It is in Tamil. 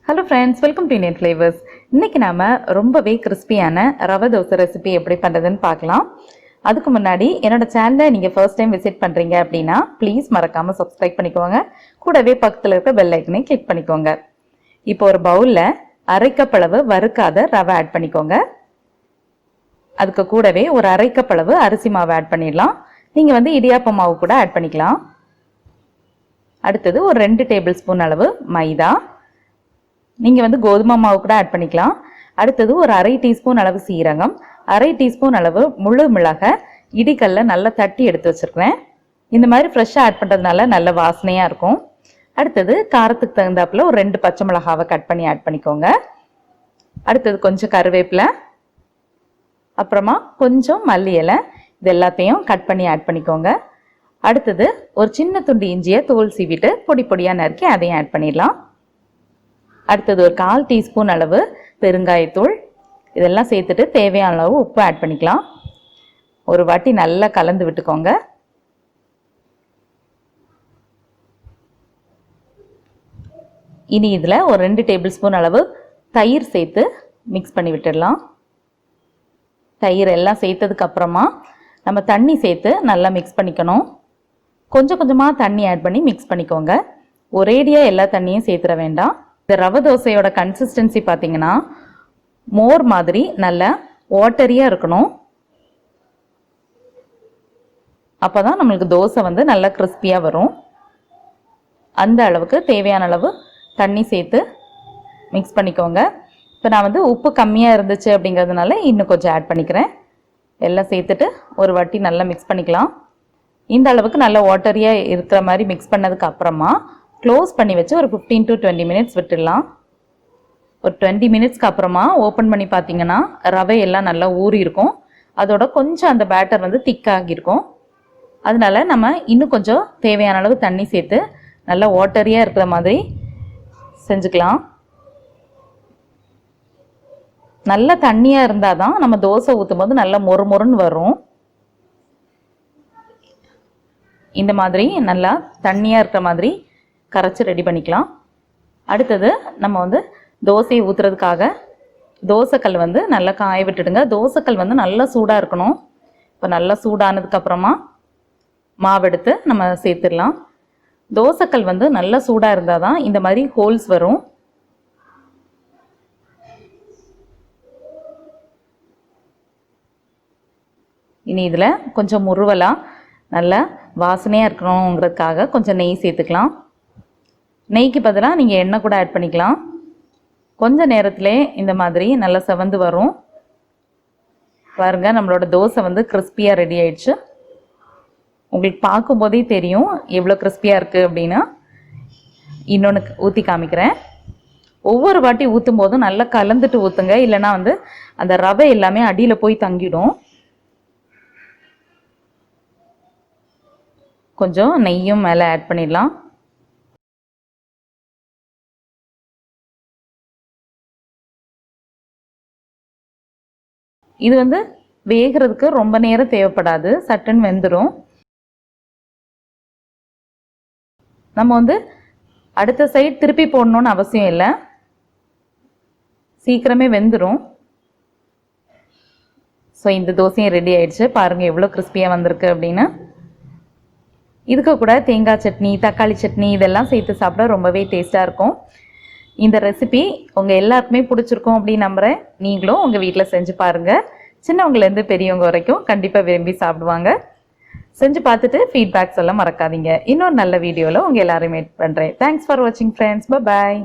Hello friends, welcome to Indian Flavors. இன்னைக்கு நாம ரொம்பவே கிறிஸ்பியான ரவை தோசை ரெசிபி எப்படி பண்றதுன்னு பார்க்கலாம். அதுக்கு முன்னாடி என்னோட சேனலை நீங்க ஃபர்ஸ்ட் டைம் விசிட் பண்றீங்க அப்படின்னா ப்ளீஸ் மறக்காம சப்ஸ்கிரைப் பண்ணிக்கோங்க. கூடவே பக்கத்துல இருக்க பெல் ஐக்கனை கிளிக் பண்ணிக்கோங்க. இப்போ ஒரு பவுல்ல அரை கப் அளவு வறுக்காத ரவை ஆட் பண்ணிக்கோங்க. அதுக்கு கூடவே ஒரு அரை கப் அளவு அரிசி மாவு ஆட் பண்ணிடலாம். நீங்க இடியாப்ப மாவு கூட ஆட் பண்ணிக்கலாம். அடுத்தது ஒரு 2 டேபிள் ஸ்பூன் அளவு மைதா. நீங்க கோதுமை மாவு கூட ஆட் பண்ணிக்கலாம். அடுத்தது ஒரு அரை டீஸ்பூன் அளவு சீரகம், அரை டீஸ்பூன் அளவு முழு மிளகாய் இடிக்கல்ல நல்லா தட்டி எடுத்து வச்சிருக்கேன். இந்த மாதிரி ஃப்ரெஷ்ஷாக ஆட் பண்ணுறதுனால நல்ல வாசனையா இருக்கும். அடுத்தது காரத்துக்கு தகுந்தாப்புல ஒரு 2 பச்சை மிளகாவை கட் பண்ணி ஆட் பண்ணிக்கோங்க. அடுத்தது கொஞ்சம் கருவேப்பிலை, அப்புறமா கொஞ்சம் மல்லி இலை, இது எல்லாத்தையும் கட் பண்ணி ஆட் பண்ணிக்கோங்க. அடுத்தது ஒரு சின்ன துண்டு இஞ்சியை தோல் சீவிட்டு பொடி பொடியாக நறுக்கி அதையும் ஆட் பண்ணிடலாம். அடுத்தது ஒரு 1/4 டீஸ்பூன் அளவு பெருங்காயத்தூள், இதெல்லாம் சேர்த்துட்டு தேவையான அளவு உப்பு ஆட் பண்ணிக்கலாம். ஒரு வாட்டி நல்லா கலந்து விட்டுக்கோங்க. இனி இதில் ஒரு 2 டேபிள் ஸ்பூன் அளவு தயிர் சேர்த்து மிக்ஸ் பண்ணி விட்டுடலாம். தயிர் எல்லாம் சேர்த்ததுக்கு அப்புறமா நம்ம தண்ணி சேர்த்து நல்லா மிக்ஸ் பண்ணிக்கணும். கொஞ்சம் கொஞ்சமாக தண்ணி ஆட் பண்ணி மிக்ஸ் பண்ணிக்கோங்க. ஒரேடியாக எல்லா தண்ணியும் சேர்த்துட வேண்டாம். இந்த ரவை தோசையோட கன்சிஸ்டன்சி பார்த்தீங்கன்னா மோர் மாதிரி நல்லா வாட்டரியாக இருக்கணும். அப்போ தான் நம்மளுக்கு தோசை நல்லா கிறிஸ்பியாக வரும். அந்த அளவுக்கு தேவையான அளவு தண்ணி சேர்த்து மிக்ஸ் பண்ணிக்கோங்க. இப்போ நான் உப்பு கம்மியாக இருந்துச்சு அப்படிங்கிறதுனால இன்னும் கொஞ்சம் ஆட் பண்ணிக்கிறேன். எல்லாம் சேர்த்துட்டு ஒரு வாட்டி நல்லா மிக்ஸ் பண்ணிக்கலாம். இந்த அளவுக்கு நல்லா வாட்டரியாக இருக்கிற மாதிரி மிக்ஸ் பண்ணதுக்கு அப்புறமா க்ளோஸ் பண்ணி வச்சு ஒரு 15 to 20 மினிட்ஸ் விட்டுடலாம். ஒரு 20 மினிட்ஸ்க்கு அப்புறமா ஓப்பன் பண்ணி பார்த்தீங்கன்னா ரவை எல்லாம் நல்லா ஊறி இருக்கும். அதோட கொஞ்சம் அந்த பேட்டர் திக்காகிருக்கும். அதனால நம்ம இன்னும் கொஞ்சம் தேவையான அளவு தண்ணி சேர்த்து நல்லா வாட்டரியாக இருக்கிற மாதிரி செஞ்சுக்கலாம். நல்ல தண்ணியாக இருந்தால் தான் நம்ம தோசை ஊற்றும் போது நல்லா மொறு மொறுன்னு வரும். இந்த மாதிரி நல்லா தண்ணியாக இருக்கிற மாதிரி கரைச்சி ரெடி பண்ணிக்கலாம். அடுத்தது நம்ம தோசையை ஊற்றுறதுக்காக தோசைக்கல் நல்லா காய விட்டுடுங்க. தோசைக்கல் நல்லா சூடாக இருக்கணும். இப்போ நல்லா சூடானதுக்கப்புறமா மாவெடுத்து நம்ம சேர்த்துடலாம். தோசைக்கல் நல்லா சூடாக இருந்தால் தான் இந்த மாதிரி ஹோல்ஸ் வரும். இனி இதில் கொஞ்சம் முறுவலாக நல்லா வாசனையாக இருக்கணுங்கிறதுக்காக கொஞ்சம் நெய் சேர்த்துக்கலாம். நெய்க்கு பதிலாக நீங்கள் எண்ணெய் கூட ஆட் பண்ணிக்கலாம். கொஞ்சம் நேரத்திலே இந்த மாதிரி நல்லா செவந்து வரும். பாருங்கள், நம்மளோட தோசை கிறிஸ்பியாக ரெடி ஆயிடுச்சு. உங்களுக்கு பார்க்கும்போதே தெரியும் எவ்வளோ கிறிஸ்பியாக இருக்குது அப்படின்னு. இன்னொன்று ஊற்றி காமிக்கிறேன். ஒவ்வொரு வாட்டி ஊற்றும் போதும் நல்லா கலந்துட்டு ஊற்றுங்க, இல்லைன்னா அந்த ரவை எல்லாமே அடியில் போய் தங்கிடும். கொஞ்சம் நெய்யும் மேலே ஆட் பண்ணிடலாம். இது வேகிறதுக்கு ரொம்ப நேரம் தேவைப்படாது, சட்டுன்னு வெந்துடும். நம்ம அடுத்த சைடு திருப்பி போடணும்னு அவசியம் இல்லை, சீக்கிரமே வெந்துடும். ஸோ இந்த தோசையும் ரெடி ஆயிடுச்சு. பாருங்கள் எவ்வளோ கிறிஸ்பியாக வந்திருக்கு அப்படின்னு. இதுக்கு கூட தேங்காய் சட்னி, தக்காளி சட்னி இதெல்லாம் சேர்த்து சாப்பிட ரொம்பவே டேஸ்ட்டாக இருக்கும். இந்த ரெசிபி உங்கள் எல்லாருக்குமே பிடிச்சிருக்கும் அப்படின்னு நம்புகிறேன். நீங்களும் உங்கள் வீட்டில் செஞ்சு பாருங்கள். சின்னவங்கலேருந்து பெரியவங்க வரைக்கும் கண்டிப்பாக விரும்பி சாப்பிடுவாங்க. செஞ்சு பார்த்துட்டு ஃபீட்பேக் சொல்ல மறக்காதீங்க. இன்னொரு நல்ல வீடியோவில் உங்கள் எல்லாரும் மீட் பண்ணுறேன். தேங்க்ஸ் ஃபார் வாட்சிங் ஃப்ரெண்ட்ஸ். பாய்.